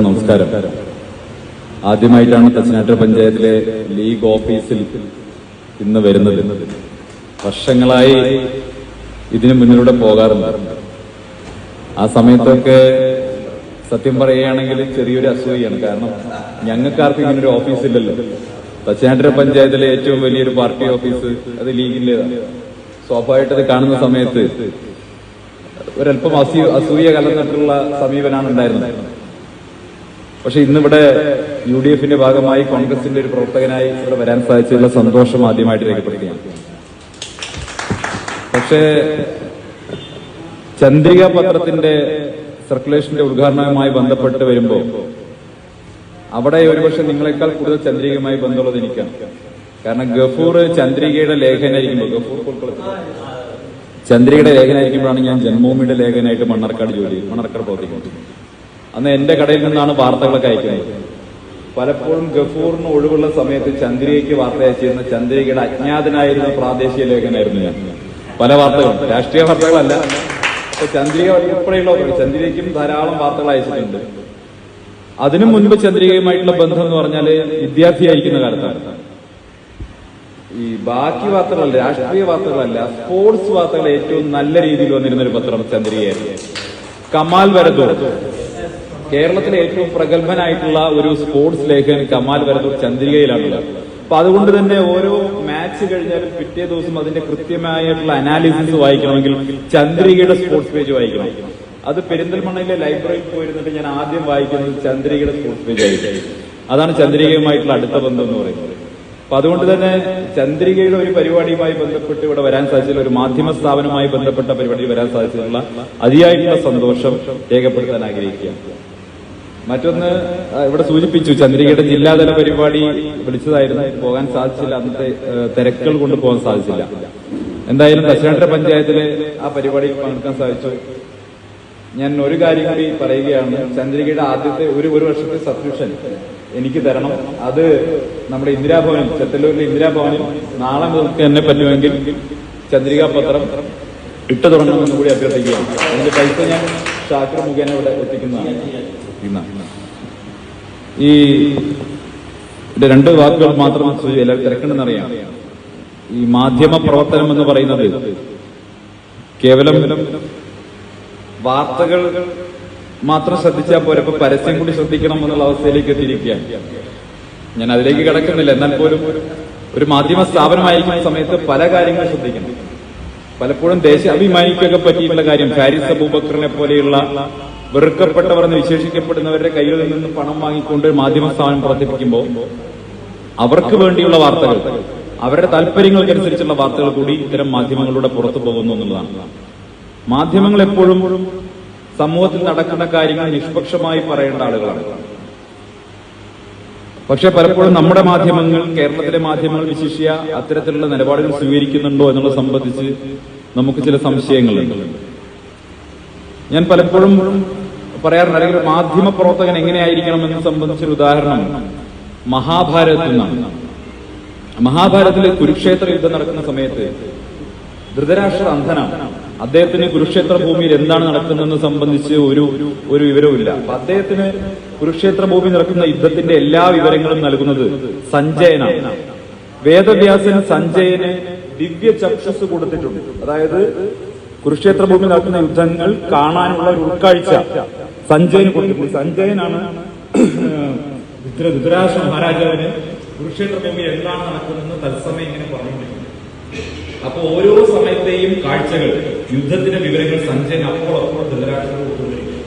നമസ്കാരം. ആദ്യമായിട്ടാണ് തച്ചനാട്ട് പഞ്ചായത്തിലെ ലീഗ് ഓഫീസിൽ ഇന്ന് വരുന്നത്. വർഷങ്ങളായി ഇതിനു മുന്നിലൂടെ പോകാറുണ്ട്. ആ സമയത്തൊക്കെ സത്യം പറയുകയാണെങ്കിൽ ചെറിയൊരു അസൂയാണ്. കാരണം ഞങ്ങൾക്കാർക്കും ഇങ്ങനൊരു ഓഫീസില്ലല്ലോ. തച്ചനാട്ട് പഞ്ചായത്തിലെ ഏറ്റവും വലിയൊരു പാർട്ടി ഓഫീസ് അത് ലീഗിന്റേതാണ്. സ്വാഭാവികമായിട്ട് കാണുന്ന സമയത്ത് ഒരല്പം അസൂയ കലർന്നിട്ടുള്ള സമീപനാണ് ഉണ്ടായിരുന്നത്. പക്ഷെ ഇന്നിവിടെ UDFന്റെ ഭാഗമായി കോൺഗ്രസിന്റെ ഒരു പ്രവർത്തകനായി ഇവിടെ വരാൻ സാധിച്ചതിലുള്ള സന്തോഷം ആദ്യമായിട്ട് രേഖപ്പെടുത്തിയാണ്. പക്ഷേ ചന്ദ്രിക പത്രത്തിന്റെ സർക്കുലേഷന്റെ ഉദ്ഘാടനവുമായി ബന്ധപ്പെട്ട് വരുമ്പോൾ അവിടെ ഒരുപക്ഷെ നിങ്ങളെക്കാൾ കൂടുതൽ ചന്ദ്രികയുമായി ബന്ധമുള്ളത് എനിക്കാണ്. കാരണം ഗഫൂർ ചന്ദ്രികയുടെ ലേഖനായിരിക്കുമ്പോൾ ചന്ദ്രികയുടെ ലേഖനായിരിക്കുമ്പോഴാണ് ഞാൻ ജന്മഭൂമിയുടെ ലേഖനായിട്ട് മണ്ണാർക്കാട് പ്രവർത്തിക്കുന്നത്. അന്ന് എന്റെ കടയിൽ നിന്നാണ് വാർത്തകളൊക്കെ അയക്കുന്നത്. പലപ്പോഴും ഗഫൂറിന് ഒഴിവുള്ള സമയത്ത് ചന്ദ്രികയ്ക്ക് വാർത്ത അയച്ചിരുന്ന ചന്ദ്രികയുടെ അജ്ഞാതനായിരുന്ന പ്രാദേശിക ലേഖനായിരുന്നു ഞാൻ. പല വാർത്തകളും, രാഷ്ട്രീയ വാർത്തകളല്ല, ചന്ദ്രിക ഉൾപ്പെടെയുള്ള ചന്ദ്രികയ്ക്കും ധാരാളം വാർത്തകൾ അയച്ചിട്ടുണ്ട്. അതിനു മുൻപ് ചന്ദ്രികയുമായിട്ടുള്ള ബന്ധം എന്ന് പറഞ്ഞാല് വിദ്യാർത്ഥിയായിരിക്കുന്ന കാലത്താണ്. ഈ ബാക്കി വാർത്തകളല്ല, രാഷ്ട്രീയ വാർത്തകളല്ല, സ്പോർട്സ് വാർത്തകൾ ഏറ്റവും നല്ല രീതിയിൽ വന്നിരുന്ന ഒരു പത്രം ചന്ദ്രികയായിരുന്നു. കമാൽ വരദൂർ, കേരളത്തിലെ ഏറ്റവും പ്രഗത്ഭനായിട്ടുള്ള ഒരു സ്പോർട്സ് ലേഖകൻ കമാൽ വരദൂർ ചന്ദ്രികയിലാണുള്ളത്. അപ്പൊ അതുകൊണ്ട് തന്നെ ഓരോ മാച്ച് കഴിഞ്ഞാലും പിറ്റേ ദിവസം അതിന്റെ കൃത്യമായിട്ടുള്ള അനാലിസിസ് വായിക്കണമെങ്കിൽ ചന്ദ്രികയുടെ സ്പോർട്സ് പേജ് വായിക്കണം. അത് പെരിന്തൽമണ്ണയിലെ ലൈബ്രറിയിൽ പോയിരുന്നിട്ട് ഞാൻ ആദ്യം വായിക്കുന്നത് ചന്ദ്രികയുടെ സ്പോർട്സ് പേജ് ആയിരിക്കും. അതാണ് ചന്ദ്രികയുമായിട്ടുള്ള അടുത്ത ബന്ധം എന്ന് പറയുന്നത്. അപ്പൊ അതുകൊണ്ട് തന്നെ ചന്ദ്രികയുടെ ഒരു പരിപാടിയുമായി ബന്ധപ്പെട്ട് ഇവിടെ വരാൻ സാധിച്ചില്ല, ഒരു മാധ്യമ സ്ഥാപനവുമായി ബന്ധപ്പെട്ട പരിപാടിയിൽ വരാൻ സാധിച്ചിട്ടുള്ള അതിയായിട്ടുള്ള സന്തോഷം രേഖപ്പെടുത്താൻ ആഗ്രഹിക്കുക. മറ്റൊന്ന്, ഇവിടെ സൂചിപ്പിച്ചു ചന്ദ്രികയുടെ ജില്ലാതല പരിപാടി വിളിച്ചതായിരുന്നു, പോകാൻ സാധിച്ചില്ല. അന്നത്തെ തിരക്കുകൾ കൊണ്ട് പോകാൻ സാധിച്ചില്ല. എന്തായാലും തച്ചനാട്ട് പഞ്ചായത്തിലെ ആ പരിപാടിയിൽ പങ്കെടുക്കാൻ സാധിച്ചു. ഞാൻ ഒരു കാര്യം കൂടി പറയുകയാണ്. ചന്ദ്രികയുടെ ആദ്യത്തെ ഒരു വർഷത്തെ സബ്സ്ക്രിപ്ഷൻ എനിക്ക് തരണം. അത് നമ്മുടെ ഇന്ദിരാഭവനിൽ, ചെത്തല്ലൂരിലെ ഇന്ദിരാഭവനിൽ നാളെ മുതൽക്ക് തന്നെ പറ്റുമെങ്കിൽ ചന്ദ്രികാ പത്രം ഇട്ടു തുടങ്ങണമെന്ന് കൂടി അഭ്യർത്ഥിക്കുകയാണ്. അതിന്റെ പൈസ ഞാൻ ഷാക്കിർ മുഖേന ഇവിടെ എത്തിക്കുന്നതാണ്. ഈ രണ്ട് വാക്കുകൾ മാത്രം എല്ലാവരും തിരക്കണ്ടെന്നറിയാം. ഈ മാധ്യമ പ്രവർത്തനം എന്ന് പറയുന്നത് കേവലം വാർത്തകൾ മാത്രം ശ്രദ്ധിച്ചാൽ പോരെ, ഇപ്പൊ പരസ്യം കൂടി ശ്രദ്ധിക്കണം എന്നുള്ള അവസ്ഥയിലേക്ക് എത്തിയിരിക്കുകയാണ്. ഞാൻ അതിലേക്ക് കിടക്കുന്നില്ല. എന്നാൽ പോലും ഒരു മാധ്യമ സ്ഥാപനമായിരിക്കുന്ന സമയത്ത് പല കാര്യങ്ങളും ശ്രദ്ധിക്കണം. പലപ്പോഴും ദേശാഭിമാനിക്കൊക്കെ പറ്റിയിട്ടുള്ള കാര്യം, ഫാരിസ് അബൂബക്കറിനെ പോലെയുള്ള വെറുക്കപ്പെട്ടവർ എന്ന് വിശേഷിക്കപ്പെടുന്നവരുടെ കയ്യിൽ നിന്ന് പണം വാങ്ങിക്കൊണ്ട് മാധ്യമ സ്ഥാപനം പ്രവർത്തിപ്പിക്കുമ്പോൾ അവർക്ക് വേണ്ടിയുള്ള വാർത്തകൾ, അവരുടെ താല്പര്യങ്ങൾക്കനുസരിച്ചുള്ള വാർത്തകൾ കൂടി ഇത്തരം മാധ്യമങ്ങളിലൂടെ പുറത്തു പോകുന്നു എന്നുള്ളതാണ്. മാധ്യമങ്ങൾ എപ്പോഴും സമൂഹത്തിൽ നടക്കുന്ന കാര്യങ്ങൾ നിഷ്പക്ഷമായി പറയേണ്ട ആളുകളാണ്. പക്ഷെ പലപ്പോഴും നമ്മുടെ മാധ്യമങ്ങൾ, കേരളത്തിലെ മാധ്യമങ്ങൾ വിശിഷ്യ അത്തരത്തിലുള്ള നിലപാടുകൾ സ്വീകരിക്കുന്നുണ്ടോ എന്നുള്ളത് സംബന്ധിച്ച് നമുക്ക് ചില സംശയങ്ങളുണ്ട്. ഞാൻ പലപ്പോഴും പറയാറുണ്ട്, അല്ലെങ്കിൽ മാധ്യമ പ്രവർത്തകൻ എങ്ങനെയായിരിക്കണം എന്ന് സംബന്ധിച്ചൊരു ഉദാഹരണം മഹാഭാരതത്തിൽ നിന്നാണ്. മഹാഭാരതത്തിലെ കുരുക്ഷേത്ര യുദ്ധം നടക്കുന്ന സമയത്ത് ധൃതരാഷ്ട്ര അന്ധനാണ്. അദ്ദേഹത്തിന് കുരുക്ഷേത്ര ഭൂമിയിൽ എന്താണ് നടക്കുന്നതെന്ന് സംബന്ധിച്ച് ഒരു വിവരവുമില്ല. അപ്പൊ അദ്ദേഹത്തിന് കുരുക്ഷേത്ര ഭൂമി നടക്കുന്ന യുദ്ധത്തിന്റെ എല്ലാ വിവരങ്ങളും നൽകുന്നത് സഞ്ജയനാണ്. വേദവ്യാസൻ സഞ്ജയന് ദിവ്യ ചക്ഷസ് കൊടുത്തിട്ടുണ്ട്. അതായത് കുരുക്ഷേത്ര ഭൂമി നടക്കുന്ന യുദ്ധങ്ങൾ കാണാനുള്ള ഒരു ഉൾക്കാഴ്ച സഞ്ജയന് കൊടുത്തിട്ടുണ്ട്. സഞ്ജയനാണ് ധൃതരാഷ്ട്ര മഹാരാജാവിന് കുരുക്ഷേത്ര ഭൂമിയിൽ എന്താണ് നടക്കുന്നതെന്ന് തത്സമയം ഇങ്ങനെ പറഞ്ഞുകൊണ്ടിരിക്കുന്നത്. അപ്പൊ ഓരോ സമയത്തെയും കാഴ്ചകൾ, യുദ്ധത്തിന്റെ വിവരങ്ങൾ സഞ്ജയൻ അപ്പോൾ ധൃതരാഷ്ട്രം കൊടുത്തുകൊണ്ടിരിക്കും.